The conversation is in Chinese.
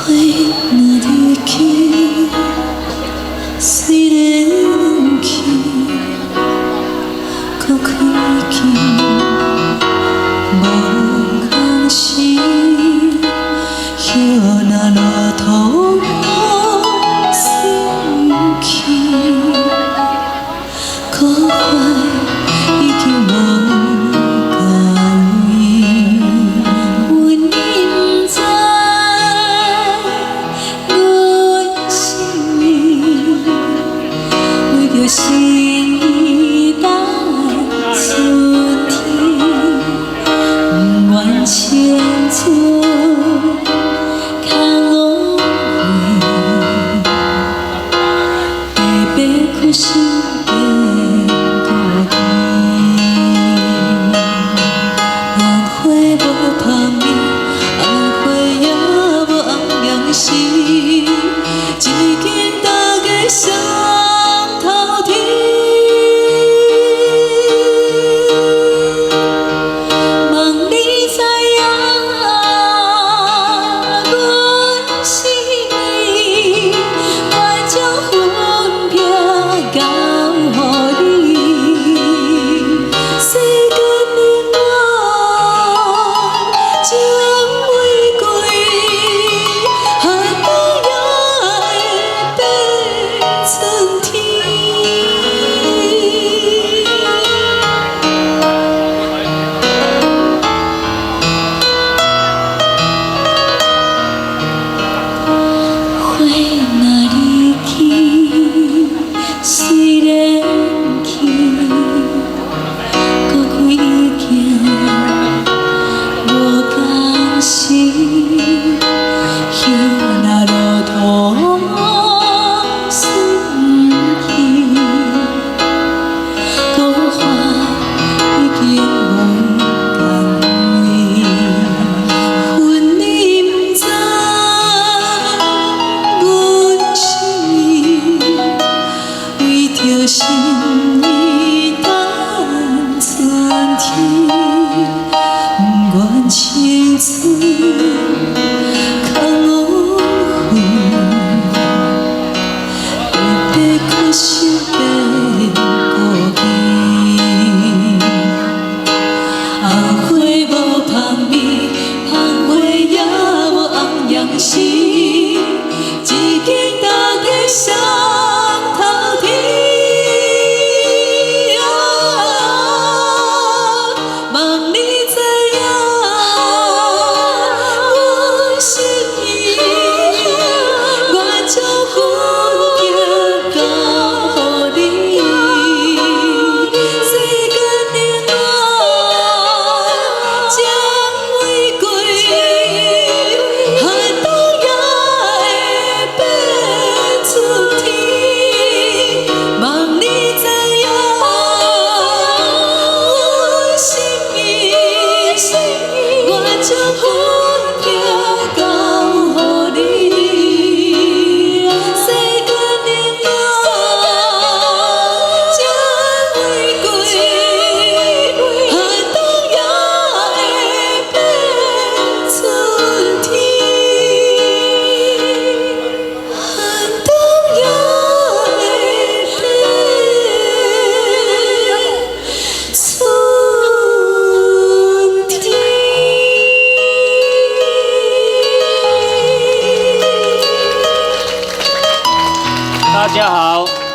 花若离去，虽然去，搁开见，无空时，叶若落土我心去，可花已经无够意。 心意等春天，不愿青春空误会，白白开心变孤单。红花无香味，红花也无红样式，一见大家相。 心意等春天，不愿青春空误会，白白开心变孤单。红花无香味，红花也无红样式，一见大家相。 大家好。